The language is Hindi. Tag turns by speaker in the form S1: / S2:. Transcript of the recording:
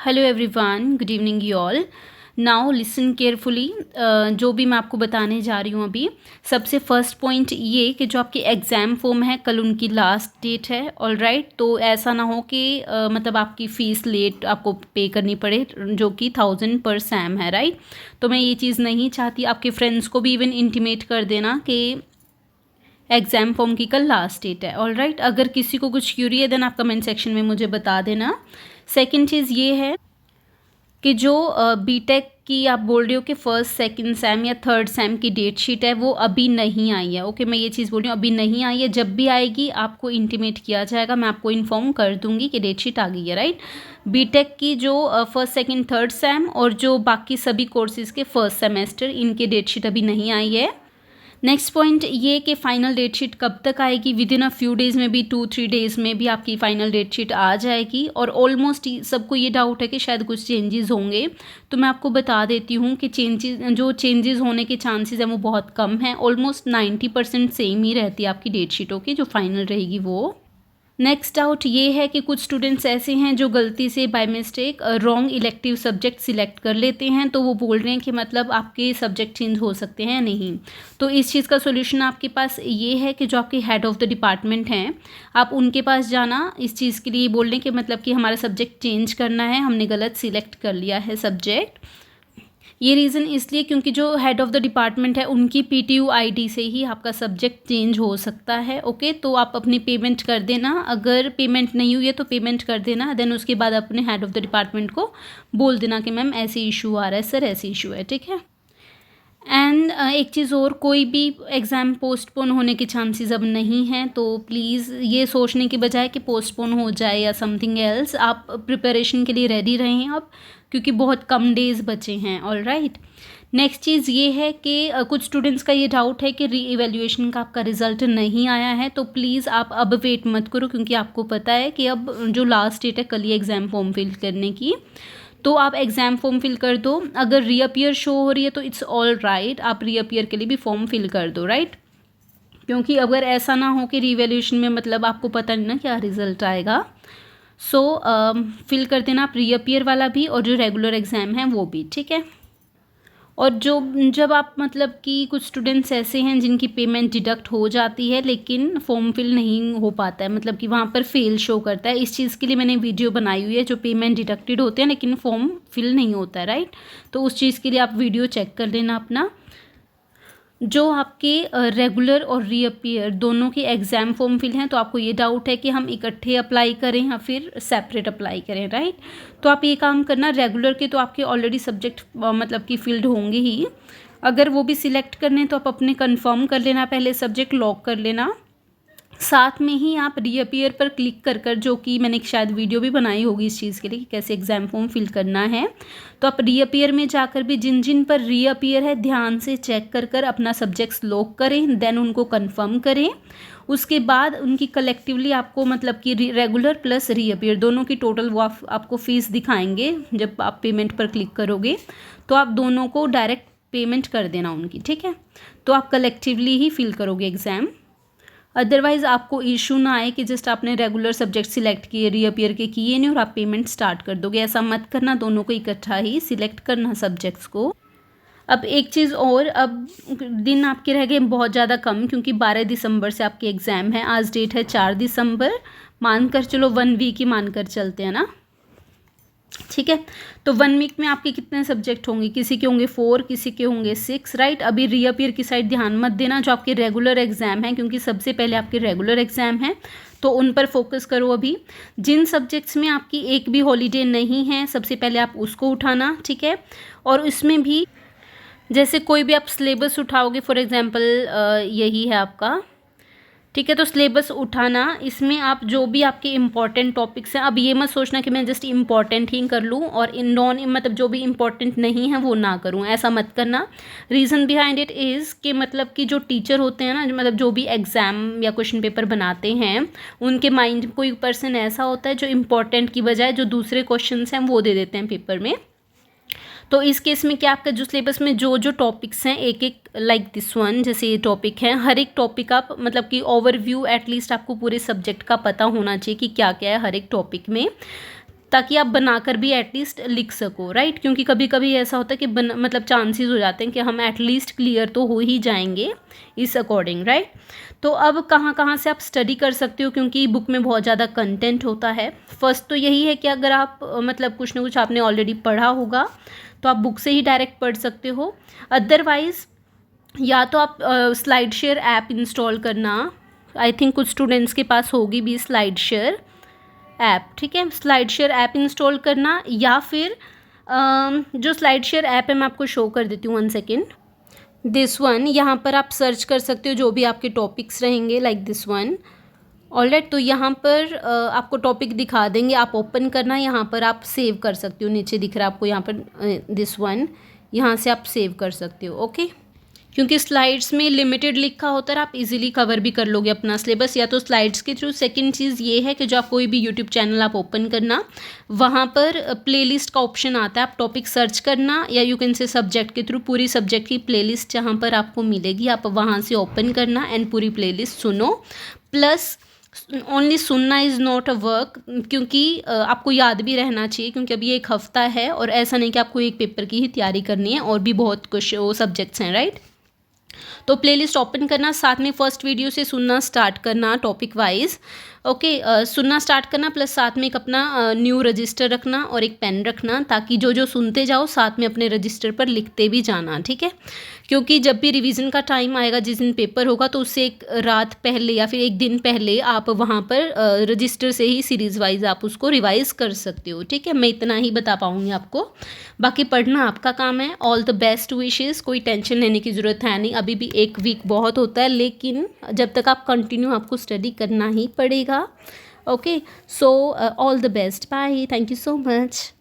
S1: Hello everyone, good evening you all. Now listen carefully. जो भी मैं आपको बताने जा रही हूँ अभी, सबसे फर्स्ट पॉइंट ये कि जो आपकी एग्ज़ाम फॉर्म है कल उनकी लास्ट डेट है। ऑल राइट, तो ऐसा ना हो कि मतलब आपकी फ़ीस लेट आपको पे करनी पड़े, जो कि 1000 पर सैम है। राइट, तो मैं ये चीज़ नहीं चाहती। आपके फ्रेंड्स को भी इवन इंटीमेट कर देना कि एग्ज़ाम फॉर्म की कल लास्ट डेट है। ऑल राइट, अगर किसी को कुछ क्यूरी है देन आप कमेंट सेक्शन में मुझे बता देना। सेकेंड चीज़ ये है कि जो बीटेक की आप बोल रहे हो कि फर्स्ट सेकंड सैम या थर्ड सैम की डेट शीट है वो अभी नहीं आई है। ओके, मैं ये चीज़ बोल रही हूँ, अभी नहीं आई है। जब भी आएगी आपको इंटीमेट किया जाएगा, मैं आपको इन्फॉर्म कर दूंगी कि डेट शीट आ गई है। राइट, बीटेक की जो फर्स्ट सेकंड थर्ड सैम और जो बाकी सभी कोर्सेज़ के फर्स्ट सेमेस्टर, इनके डेट शीट अभी नहीं आई है। नेक्स्ट पॉइंट ये कि फ़ाइनल डेट शीट कब तक आएगी। With in a few days में भी, 2-3 डेज़ में भी आपकी फ़ाइनल डेट शीट आ जाएगी। और ऑलमोस्ट सबको ये डाउट है कि शायद कुछ चेंजेस होंगे, तो मैं आपको बता देती हूँ कि चेंजेस होने के चांसेस हैं वो बहुत कम हैं। ऑलमोस्ट 90% सेम ही रहती है आपकी डेट शीटों की, जो फाइनल रहेगी वो। नेक्स्ट डाउट ये है कि कुछ स्टूडेंट्स ऐसे हैं जो गलती से by mistake wrong elective subject select कर लेते हैं, तो वो बोल रहे हैं कि मतलब आपके सब्जेक्ट चेंज हो सकते हैं या नहीं। तो इस चीज़ का सोल्यूशन आपके पास ये है कि जो आपके हेड ऑफ़ द डिपार्टमेंट हैं, आप उनके पास जाना। इस चीज़ के लिए बोल रहे हैं कि मतलब कि हमारा सब्जेक्ट चेंज करना है, हमने गलत सिलेक्ट कर लिया है सब्जेक्ट। ये रीज़न इसलिए क्योंकि जो हेड ऑफ़ द डिपार्टमेंट है उनकी पीटीयू आईडी से ही आपका सब्जेक्ट चेंज हो सकता है। ओके, तो आप अपनी पेमेंट कर देना। अगर पेमेंट नहीं हुई है तो पेमेंट कर देना, देन उसके बाद अपने हेड ऑफ़ द डिपार्टमेंट को बोल देना कि मैम ऐसे इशू आ रहा है, सर ऐसे इशू है। ठीक है। एंड एक चीज़ और, कोई भी एग्ज़ाम पोस्टपोन होने के चांसेस अब नहीं हैं, तो प्लीज़ ये सोचने की बजाय कि पोस्टपोन हो जाए या समथिंग एल्स, आप प्रिपरेशन के लिए रेडी रहें अब, क्योंकि बहुत कम डेज़ बचे हैं। ऑल राइट, नेक्स्ट चीज़ ये है कि कुछ स्टूडेंट्स का ये डाउट है कि री इवैल्यूएशन का आपका रिज़ल्ट नहीं आया है, तो प्लीज़ आप अब वेट मत करो, क्योंकि आपको पता है कि अब जो लास्ट डेट है कल ही एग्ज़ाम फॉर्म फिल करने की, तो आप एग्ज़ाम फॉर्म फिल कर दो। अगर रीअपियर शो हो रही है तो इट्स ऑल राइट, आप रीअपियर के लिए भी फॉर्म फिल कर दो। राइट, क्योंकि अगर ऐसा ना हो कि रीवैल्यूएशन में मतलब आपको पता नहीं ना क्या रिज़ल्ट आएगा, सो फिल कर देना आप रीअपियर वाला भी और जो रेगुलर एग्ज़ाम है वो भी। ठीक है। और जब आप मतलब कि कुछ स्टूडेंट्स ऐसे हैं जिनकी पेमेंट डिडक्ट हो जाती है लेकिन फॉर्म फिल नहीं हो पाता है, मतलब कि वहाँ पर फेल शो करता है, इस चीज़ के लिए मैंने वीडियो बनाई हुई है। जो पेमेंट डिडक्टेड होते हैं लेकिन फॉर्म फिल नहीं होता है। राइट, तो उस चीज़ के लिए आप वीडियो चेक कर लेना अपना। जो आपके रेगुलर और रीअपियर दोनों के एग्ज़ाम फॉर्म फिल हैं, तो आपको ये डाउट है कि हम इकट्ठे अप्लाई करें या फिर सेपरेट अप्लाई करें। राइट, तो आप ये काम करना, रेगुलर के तो आपके ऑलरेडी सब्जेक्ट मतलब कि फील्ड होंगे ही, अगर वो भी सिलेक्ट करने हैं तो आप अपने कंफर्म कर लेना, पहले सब्जेक्ट लॉक कर लेना। साथ में ही आप रीअपियर पर क्लिक कर कर, जो कि मैंने शायद वीडियो भी बनाई होगी इस चीज़ के लिए कि कैसे एग्ज़ाम फॉर्म फिल करना है, तो आप रीअपियर में जाकर भी जिन जिन पर रीअपियर है ध्यान से चेक कर कर अपना सब्जेक्ट्स लॉक करें, देन उनको कंफर्म करें। उसके बाद उनकी कलेक्टिवली आपको मतलब कि रेगुलर प्लस रीअपियर दोनों की टोटल वो आपको फ़ीस दिखाएंगे जब आप पेमेंट पर क्लिक करोगे, तो आप दोनों को डायरेक्ट पेमेंट कर देना उनकी। ठीक है, तो आप कलेक्टिवली ही फिल करोगे एग्ज़ाम। अदरवाइज़ आपको इशू ना आए कि जस्ट आपने रेगुलर सब्जेक्ट सिलेक्ट किए, रीअपियर के किए नहीं और आप पेमेंट स्टार्ट कर दोगे, ऐसा मत करना। दोनों को इकट्ठा ही सिलेक्ट करना सब्जेक्ट्स को। अब एक चीज़ और, अब दिन आपके रह गए बहुत ज़्यादा कम, क्योंकि 12 दिसंबर से आपके एग्ज़ाम है। आज डेट है 4 दिसंबर, मानकर चलो 1 वीक ही मानकर चलते हैं ना। ठीक है, तो 1 वीक में आपके कितने सब्जेक्ट होंगे, किसी के होंगे 4, किसी के होंगे 6। राइट, अभी रीअपियर की साइड ध्यान मत देना, जो आपके रेगुलर एग्ज़ाम हैं, क्योंकि सबसे पहले आपके रेगुलर एग्ज़ाम हैं, तो उन पर फोकस करो। अभी जिन सब्जेक्ट्स में आपकी एक भी हॉलीडे नहीं है, सबसे पहले आप उसको उठाना। ठीक है, और इसमें भी जैसे कोई भी आप सिलेबस उठाओगे, फॉर एग्जांपल यही है आपका, ठीक है, तो सिलेबस उठाना, इसमें आप जो भी आपके इम्पॉर्टेंट टॉपिक्स हैं, अब ये मत सोचना कि मैं जस्ट इम्पॉर्टेंट ही कर लूँ और इन नॉन मतलब जो भी इम्पॉर्टेंट नहीं है वो ना करूँ, ऐसा मत करना। रीज़न बिहाइंड इट इज़ कि मतलब कि जो टीचर होते हैं ना, मतलब जो भी एग्ज़ाम या क्वेश्चन पेपर बनाते हैं, उनके माइंड कोई पर्सन ऐसा होता है जो इम्पॉर्टेंट की बजाय जो दूसरे क्वेश्चन हैं वो दे देते हैं पेपर में। तो इस केस में क्या, आपका जो सिलेबस में जो जो टॉपिक्स हैं, एक एक लाइक दिस वन, जैसे ये टॉपिक है, हर एक टॉपिक आप मतलब कि ओवरव्यू एटलीस्ट आपको पूरे सब्जेक्ट का पता होना चाहिए कि क्या क्या है हर एक टॉपिक में, ताकि आप बनाकर भी एटलीस्ट लिख सको, राइट। क्योंकि कभी कभी ऐसा होता है कि मतलब चांसेस हो जाते हैं कि हम एटलीस्ट क्लियर तो हो ही जाएंगे इस अकॉर्डिंग, राइट। तो अब कहाँ कहाँ से आप स्टडी कर सकते हो, क्योंकि बुक में बहुत ज़्यादा कंटेंट होता है। फर्स्ट तो यही है कि अगर आप मतलब कुछ ना कुछ आपने ऑलरेडी पढ़ा होगा तो आप बुक से ही डायरेक्ट पढ़ सकते हो। अदरवाइज़ या तो आप स्लाइड शेयर ऐप इंस्टॉल करना, आई थिंक कुछ स्टूडेंट्स के पास होगी भी स्लाइड शेयर ऐप, ठीक है। स्लाइड शेयर ऐप इंस्टॉल करना, या फिर जो स्लाइड शेयर ऐप है मैं आपको शो कर देती हूँ, 1 सेकेंड। दिस वन, यहाँ पर आप सर्च कर सकते हो जो भी आपके टॉपिक्स रहेंगे, लाइक दिस वन। ऑलराइट, तो यहाँ पर आपको टॉपिक दिखा देंगे, आप ओपन करना, यहाँ पर आप सेव कर सकते हो, नीचे दिख रहा है आपको यहाँ पर दिस वन, यहाँ से आप सेव कर सकते हो, ओके। क्योंकि स्लाइड्स में लिमिटेड लिखा होता है, आप इजीली कवर भी कर लोगे अपना सिलेबस या तो स्लाइड्स के थ्रू। सेकंड चीज़ ये है कि जो आप कोई भी यूट्यूब चैनल आप ओपन करना, वहाँ पर प्लेलिस्ट का ऑप्शन आता है, आप टॉपिक सर्च करना, या यू कैन से सब्जेक्ट के थ्रू पूरी सब्जेक्ट की प्लेलिस्ट जहाँ पर आपको मिलेगी, आप वहाँ से ओपन करना एंड पूरी प्लेलिस्ट सुनो। प्लस ओनली सुनना इज़ नॉट अ वर्क, क्योंकि आपको याद भी रहना चाहिए, क्योंकि अभी 1 हफ्ता है और ऐसा नहीं कि आपको एक पेपर की ही तैयारी करनी है, और भी बहुत कुछ वो सब्जेक्ट्स हैं, राइट। तो प्लेलिस्ट ओपन करना, साथ में फर्स्ट वीडियो से सुनना स्टार्ट करना टॉपिक वाइज, ओके। सुनना स्टार्ट करना, प्लस साथ में एक अपना न्यू रजिस्टर रखना और एक पेन रखना, ताकि जो जो सुनते जाओ साथ में अपने रजिस्टर पर लिखते भी जाना, ठीक है। क्योंकि जब भी रिवीजन का टाइम आएगा, जिस दिन पेपर होगा, तो उससे एक रात पहले या फिर एक दिन पहले आप वहाँ पर रजिस्टर से ही सीरीज़ वाइज आप उसको रिवाइज कर सकते हो, ठीक है। मैं इतना ही बता पाऊँगी आपको, बाकी पढ़ना आपका काम है। ऑल द बेस्ट विशेज़, कोई टेंशन लेने की ज़रूरत है नहीं, अभी भी 1 वीक बहुत होता है, लेकिन जब तक आप कंटिन्यू आपको स्टडी करना ही पड़ेगा, okay. So all the best, bye, thank you so much.